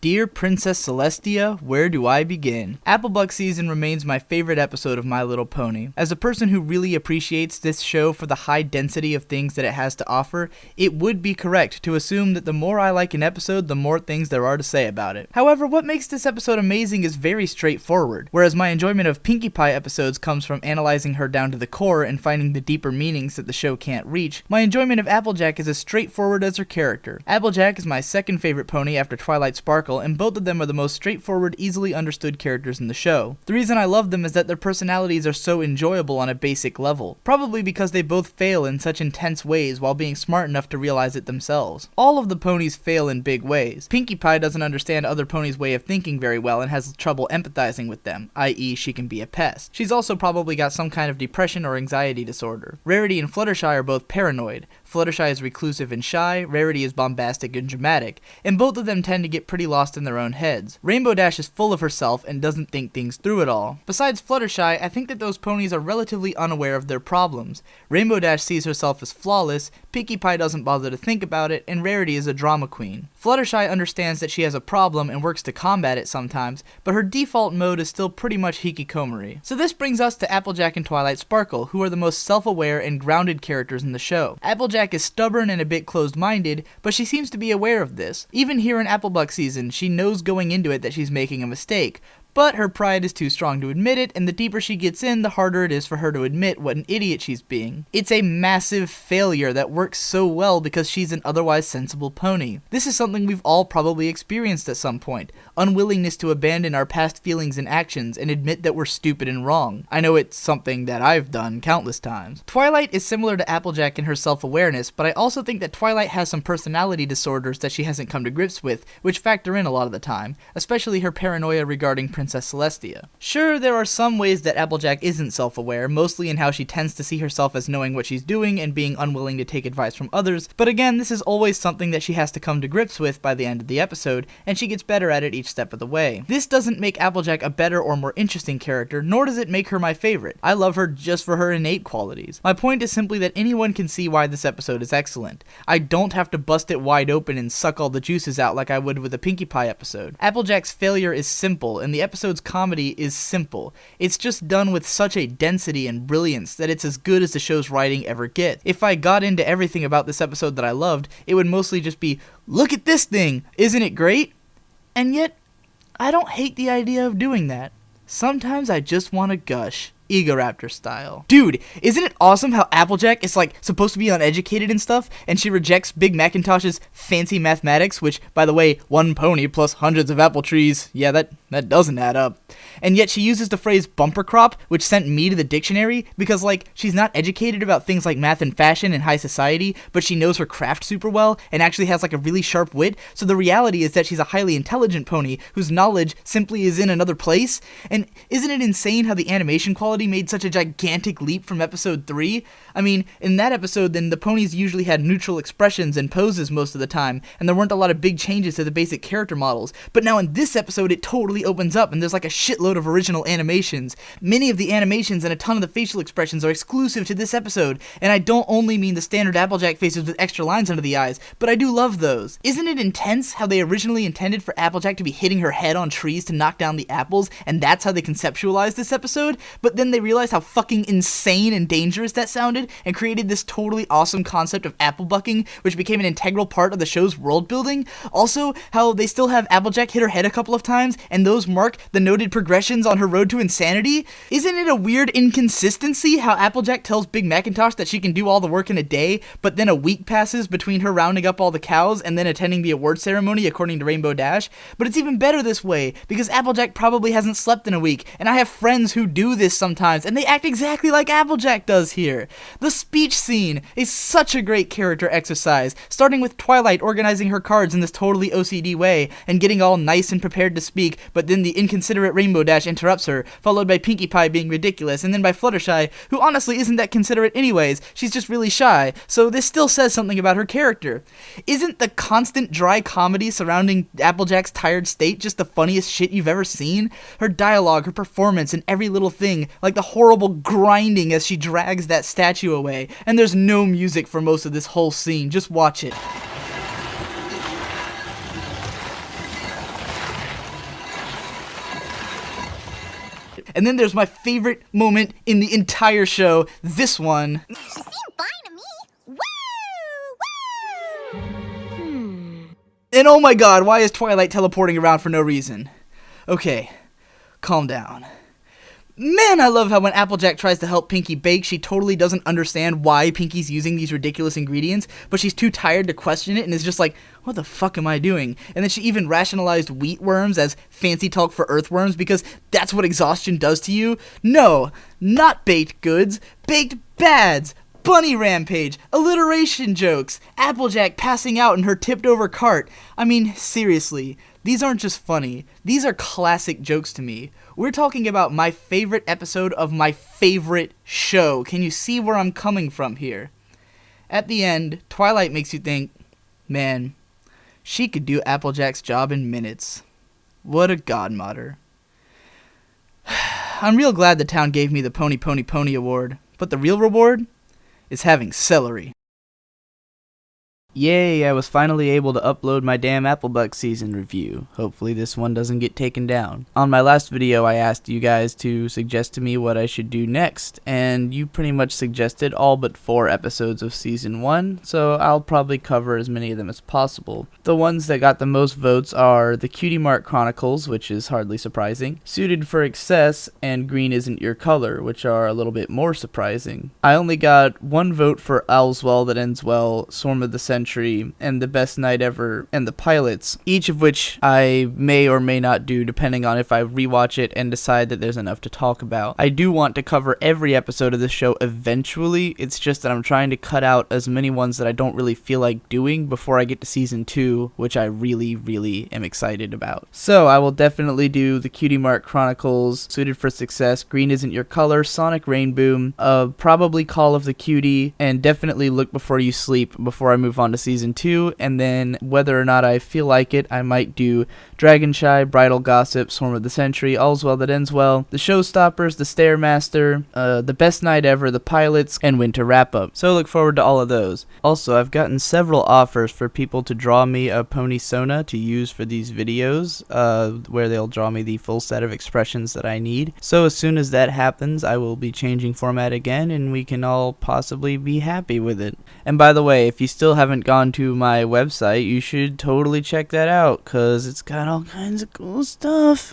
Dear Princess Celestia, where do I begin? Applebuck season remains my favorite episode of My Little Pony. As a person who really appreciates this show for the high density of things that it has to offer, it would be correct to assume that the more I like an episode, the more things there are to say about it. However, what makes this episode amazing is very straightforward. Whereas my enjoyment of Pinkie Pie episodes comes from analyzing her down to the core and finding the deeper meanings that the show can't reach, my enjoyment of Applejack is as straightforward as her character. Applejack is my second favorite pony after Twilight Sparkle, and both of them are the most straightforward, easily understood characters in the show. The reason I love them is that their personalities are so enjoyable on a basic level, probably because they both fail in such intense ways while being smart enough to realize it themselves. All of the ponies fail in big ways. Pinkie Pie doesn't understand other ponies' way of thinking very well and has trouble empathizing with them, i.e. she can be a pest. She's also probably got some kind of depression or anxiety disorder. Rarity and Fluttershy are both paranoid. Fluttershy is reclusive and shy, Rarity is bombastic and dramatic, and both of them tend to get pretty lost in their own heads. Rainbow Dash is full of herself and doesn't think things through at all. Besides Fluttershy, I think that those ponies are relatively unaware of their problems. Rainbow Dash sees herself as flawless, Pinkie Pie doesn't bother to think about it, and Rarity is a drama queen. Fluttershy understands that she has a problem and works to combat it sometimes, but her default mode is still pretty much hikikomori. So this brings us to Applejack and Twilight Sparkle, who are the most self-aware and grounded characters in the show. Applejack is stubborn and a bit closed-minded, but she seems to be aware of this. Even here in Applebuck season, she knows going into it that she's making a mistake, but her pride is too strong to admit it, and the deeper she gets in, the harder it is for her to admit what an idiot she's being. It's a massive failure that works so well because she's an otherwise sensible pony. This is something we've all probably experienced at some point, unwillingness to abandon our past feelings and actions and admit that we're stupid and wrong. I know it's something that I've done countless times. Twilight is similar to Applejack in her self-awareness, but I also think that Twilight has some personality disorders that she hasn't come to grips with, which factor in a lot of the time, especially her paranoia regarding Princess Celestia. Sure, there are some ways that Applejack isn't self-aware, mostly in how she tends to see herself as knowing what she's doing and being unwilling to take advice from others, but again, this is always something that she has to come to grips with by the end of the episode, and she gets better at it each step of the way. This doesn't make Applejack a better or more interesting character, nor does it make her my favorite. I love her just for her innate qualities. My point is simply that anyone can see why this episode is excellent. I don't have to bust it wide open and suck all the juices out like I would with a Pinkie Pie episode. Applejack's failure is simple, and the episode's comedy is simple. It's just done with such a density and brilliance that it's as good as the show's writing ever gets. If I got into everything about this episode that I loved, it would mostly just be, look at this thing, isn't it great? And yet, I don't hate the idea of doing that. Sometimes I just want to gush. Egoraptor style. Dude, isn't it awesome how Applejack is like supposed to be uneducated and stuff, and she rejects Big Macintosh's fancy mathematics, which, by the way, one pony plus hundreds of apple trees, yeah, that doesn't add up. And yet she uses the phrase bumper crop, which sent me to the dictionary, because like, she's not educated about things like math and fashion and high society, but she knows her craft super well, and actually has like a really sharp wit, so the reality is that she's a highly intelligent pony, whose knowledge simply is in another place. And isn't it insane how the animation quality made such a gigantic leap from episode 3? I mean, in that episode, then the ponies usually had neutral expressions and poses most of the time, and there weren't a lot of big changes to the basic character models, but now in this episode it totally opens up and there's like a shitload of original animations. Many of the animations and a ton of the facial expressions are exclusive to this episode, and I don't only mean the standard Applejack faces with extra lines under the eyes, but I do love those. Isn't it intense how they originally intended for Applejack to be hitting her head on trees to knock down the apples, and that's how they conceptualized this episode? But then they realized how fucking insane and dangerous that sounded, and created this totally awesome concept of Applebucking, which became an integral part of the show's world building. Also, how they still have Applejack hit her head a couple of times, and those mark the noted progressions on her road to insanity. Isn't it a weird inconsistency how Applejack tells Big Macintosh that she can do all the work in a day, but then a week passes between her rounding up all the cows and then attending the award ceremony according to Rainbow Dash? But it's even better this way, because Applejack probably hasn't slept in a week, and I have friends who do this sometimes, and they act exactly like Applejack does here. The speech scene is such a great character exercise, starting with Twilight organizing her cards in this totally OCD way, and getting all nice and prepared to speak, but then the inconsiderate Rainbow Dash interrupts her, followed by Pinkie Pie being ridiculous, and then by Fluttershy, who honestly isn't that considerate anyways, she's just really shy, so this still says something about her character. Isn't the constant dry comedy surrounding Applejack's tired state just the funniest shit you've ever seen? Her dialogue, her performance, and every little thing, like the horrible grinding as she drags that statue away, and there's no music for most of this whole scene, just watch it. And then there's my favorite moment in the entire show, this one. She seemed fine to me. Woo! And oh my god, why is Twilight teleporting around for no reason? Okay, calm down. Man, I love how when Applejack tries to help Pinky bake, she totally doesn't understand why Pinky's using these ridiculous ingredients, but she's too tired to question it and is just like, what the fuck am I doing? And then she even rationalized wheat worms as fancy talk for earthworms because that's what exhaustion does to you. No, not baked goods, baked bads. Bunny rampage, alliteration jokes, Applejack passing out in her tipped over cart. I mean, seriously, these aren't just funny, these are classic jokes to me. We're talking about my favorite episode of my favorite show. Can you see where I'm coming from here? At the end, Twilight makes you think, man, she could do Applejack's job in minutes. What a godmother. I'm real glad the town gave me the Pony award, but the real reward is having celery. Yay, I was finally able to upload my damn Applebuck season review. Hopefully this one doesn't get taken down. On my last video, I asked you guys to suggest to me what I should do next, and you pretty much suggested all but 4 episodes of season 1, so I'll probably cover as many of them as possible. The ones that got the most votes are the Cutie Mark Chronicles, which is hardly surprising, Suited for Excess, and Green Isn't Your Color, which are a little bit more surprising. I only got 1 vote for Owl's Well That Ends Well, Storm of the Century, and The Best Night Ever, and the pilots, each of which I may or may not do depending on if I rewatch it and decide that there's enough to talk about. I do want to cover every episode of this show eventually, it's just that I'm trying to cut out as many ones that I don't really feel like doing before I get to season 2, which I really am excited about. So I will definitely do the Cutie Mark Chronicles, Suited for Success, Green Isn't Your Color, Sonic Rainboom, probably Call of the Cutie, and definitely Look Before You Sleep before I move on to season 2, and then whether or not I feel like it, I might do Dragonshy, Bridal Gossip, Swarm of the Century, All's Well That Ends Well, The Showstoppers, The Stairmaster, The Best Night Ever, The Pilots, and Winter Wrap Up. So I look forward to all of those. Also, I've gotten several offers for people to draw me a pony sona to use for these videos, where they'll draw me the full set of expressions that I need. So as soon as that happens, I will be changing format again, and we can all possibly be happy with it. And by the way, if you still haven't gone to my website, you should totally check that out, cause it's got all kinds of cool stuff.